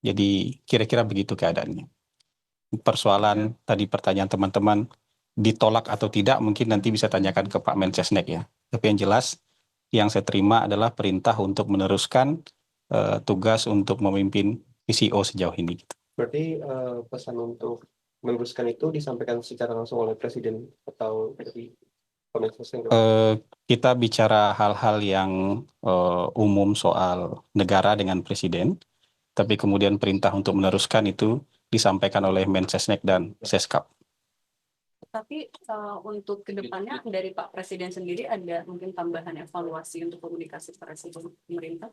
Jadi kira-kira begitu keadaannya. Persoalan tadi pertanyaan teman-teman ditolak atau tidak mungkin nanti bisa tanyakan ke Pak Mensesnek ya. Tapi yang jelas yang saya terima adalah perintah untuk meneruskan tugas untuk memimpin PCO sejauh ini. Berarti pesan untuk meneruskan itu disampaikan secara langsung oleh Presiden atau dari Kementerian? Kita bicara hal-hal yang umum soal negara dengan Presiden, tapi kemudian perintah untuk meneruskan itu disampaikan oleh Mensesnek dan Seskap. Tapi untuk kedepannya dari Pak Presiden sendiri ada mungkin tambahan evaluasi untuk komunikasi Presiden pemerintah?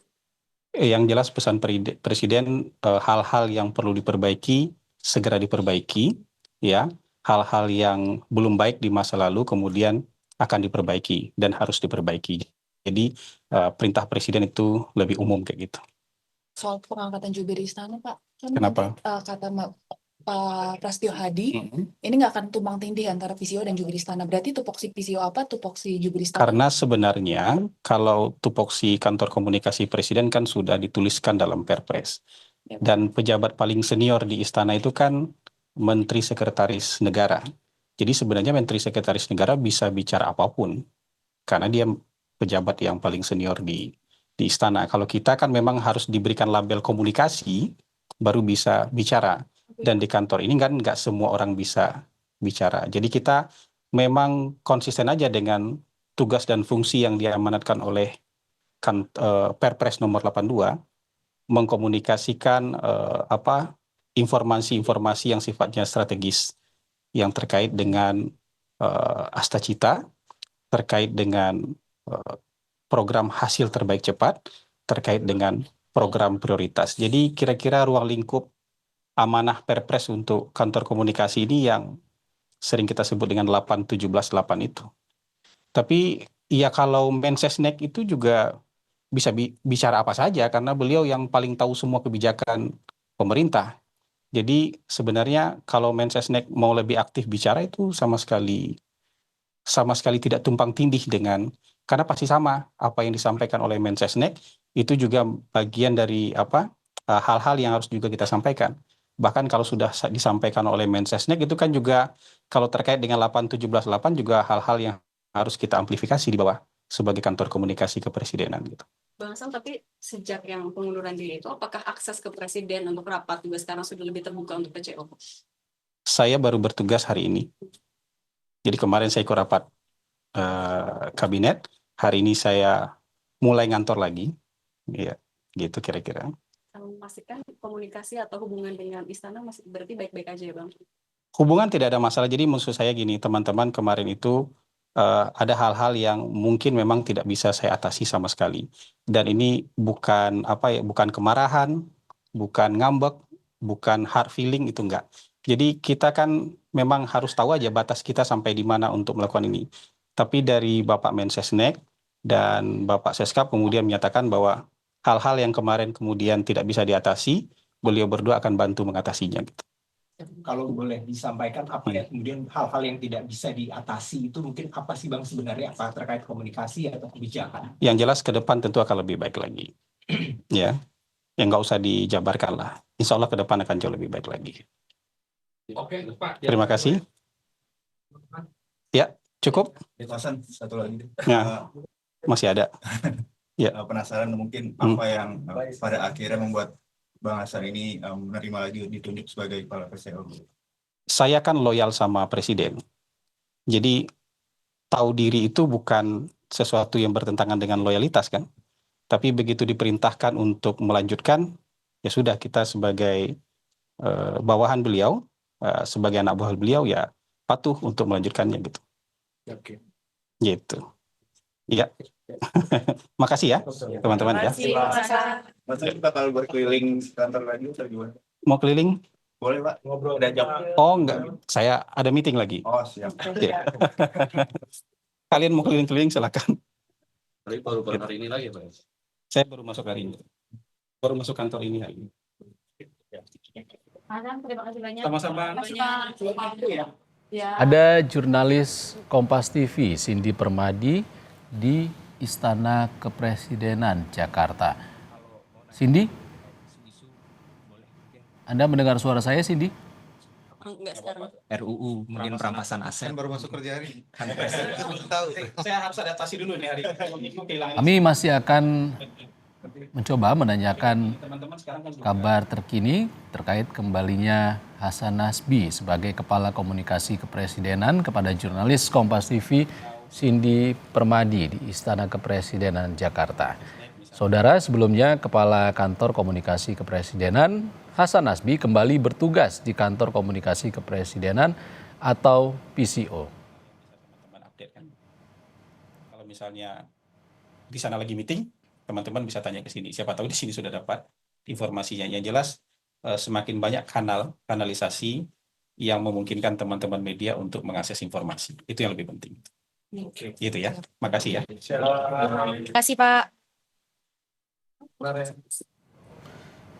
Yang jelas pesan Presiden hal-hal yang perlu diperbaiki segera diperbaiki, ya. Hal-hal yang belum baik di masa lalu kemudian akan diperbaiki dan harus diperbaiki. Jadi perintah Presiden itu lebih umum kayak gitu. Soal pengangkatan jubir istana, Pak. Kan Kenapa? nanti, kata Pak Prasetyo Hadi, ini nggak akan tumpang tindih antara PCO dan jubir istana. Berarti tupoksi PCO apa, tupoksi jubir istana? Karena sebenarnya kalau tupoksi kantor komunikasi Presiden kan sudah dituliskan dalam Perpres. Dan pejabat paling senior di istana itu kan Menteri Sekretaris Negara. Jadi sebenarnya Menteri Sekretaris Negara bisa bicara apapun. Karena dia pejabat yang paling senior di istana. Kalau kita kan memang harus diberikan label komunikasi, baru bisa bicara. Dan di kantor ini kan nggak semua orang bisa bicara. Jadi kita memang konsisten aja dengan tugas dan fungsi yang diamanatkan oleh Perpres nomor 82, mengkomunikasikan informasi-informasi yang sifatnya strategis yang terkait dengan Astacita, terkait dengan program hasil terbaik cepat, terkait dengan program prioritas. Jadi kira-kira ruang lingkup amanah Perpres untuk kantor komunikasi ini yang sering kita sebut dengan 8-17-8 itu. Tapi ya kalau Mensesnek itu juga bisa bicara apa saja karena beliau yang paling tahu semua kebijakan pemerintah. Jadi sebenarnya kalau Mensesnek mau lebih aktif bicara itu sama sekali tidak tumpang tindih dengan, karena pasti sama apa yang disampaikan oleh Mensesnek itu juga bagian dari hal-hal yang harus juga kita sampaikan. Bahkan kalau sudah disampaikan oleh Mensesnek itu kan juga kalau terkait dengan 8-17-8 juga hal-hal yang harus kita amplifikasi di bawah sebagai kantor komunikasi kepresidenan gitu. Bang Sam, tapi sejak yang pengunduran diri itu, apakah akses ke Presiden untuk rapat juga sekarang sudah lebih terbuka untuk PCO? Saya baru bertugas hari ini. Jadi kemarin saya ikut rapat kabinet, hari ini saya mulai ngantor lagi. Ya, gitu kira-kira. Memastikan komunikasi atau hubungan dengan istana masih berarti baik-baik aja ya Bang? Hubungan tidak ada masalah. Jadi maksud saya gini, teman-teman kemarin itu ada hal-hal yang mungkin memang tidak bisa saya atasi sama sekali. Dan ini bukan bukan kemarahan, bukan ngambek, bukan hard feeling, itu enggak. Jadi kita kan memang harus tahu aja batas kita sampai di mana untuk melakukan ini. Tapi dari Bapak Mensesnek dan Bapak Seskap kemudian menyatakan bahwa hal-hal yang kemarin kemudian tidak bisa diatasi, beliau berdua akan bantu mengatasinya gitu. Kalau boleh disampaikan apa ya kemudian hal-hal yang tidak bisa diatasi itu mungkin apa sih Bang sebenarnya, apa terkait komunikasi atau kebijakan? Yang jelas ke depan tentu akan lebih baik lagi. Ya, yang nggak usah dijabarkan lah. Insya Allah ke depan akan jauh lebih baik lagi. Oke, Pak. Terima kasih. Ya, cukup. Satu lagi. Ya, masih ada. Ya. Penasaran mungkin apa yang pada akhirnya membuat Bang Hasan ini menerima lagi ditunjuk sebagai kepala PCO? Saya kan loyal sama Presiden. Jadi tahu diri itu bukan sesuatu yang bertentangan dengan loyalitas kan. Tapi begitu diperintahkan untuk melanjutkan, ya sudah kita sebagai bawahan beliau, sebagai anak buah beliau ya patuh untuk melanjutkannya gitu. Oke. Gitu. Iya. Makasih ya teman-teman ya. Mas kita kalau berkeliling kantor lagi atau gimana? Mau keliling? Boleh Pak, ngobrol ada jam. Oh enggak, saya ada meeting lagi. Oh siap. Ya. Kalian mau keliling-keliling silakan. Tapi baru hari ini lagi Pak. Saya baru masuk hari ini. Baru masuk kantor ini hari ini. Terima kasih banyak. Sama-sama. Ya. Ada jurnalis Kompas TV Cindy Permadi di Istana Kepresidenan Jakarta. Cindy? Anda mendengar suara saya, Cindy? Enggak sekarang. RUU mungkin perampasan aset. Kan baru masuk kerja hari ini. Kan presiden. Tahu. Saya harus adaptasi dulu nih hari ini. Kami masih akan mencoba menanyakan Teman-teman sekarang kan kabar terkini terkait kembalinya Hasan Nasbi sebagai Kepala Komunikasi Kepresidenan kepada jurnalis Kompas TV Cindy Permadi di Istana Kepresidenan Jakarta. Saudara, sebelumnya Kepala Kantor Komunikasi Kepresidenan Hasan Nasbi kembali bertugas di Kantor Komunikasi Kepresidenan atau PCO. teman-teman update kan. Kalau misalnya di sana lagi meeting, teman-teman bisa tanya ke sini. Siapa tahu di sini sudah dapat informasinya. Yang jelas semakin banyak kanalisasi yang memungkinkan teman-teman media untuk mengakses informasi. Itu yang lebih penting. Oke. Gitu ya. Makasih ya. Terima kasih Pak.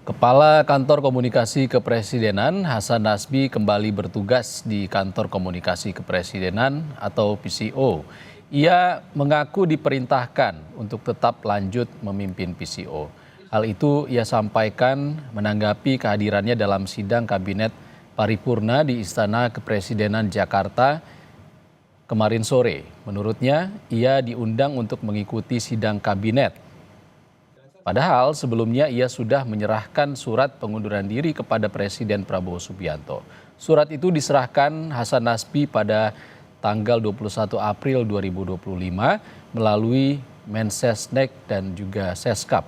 Kepala Kantor Komunikasi Kepresidenan Hasan Nasbi kembali bertugas di Kantor Komunikasi Kepresidenan atau PCO. Ia mengaku diperintahkan untuk tetap lanjut memimpin PCO. Hal itu ia sampaikan menanggapi kehadirannya dalam sidang Kabinet Paripurna di Istana Kepresidenan Jakarta kemarin sore. Menurutnya, ia diundang untuk mengikuti sidang kabinet. Padahal sebelumnya ia sudah menyerahkan surat pengunduran diri kepada Presiden Prabowo Subianto. Surat itu diserahkan Hasan Nasbi pada tanggal 21 April 2025 melalui Mensesnek dan juga Seskap.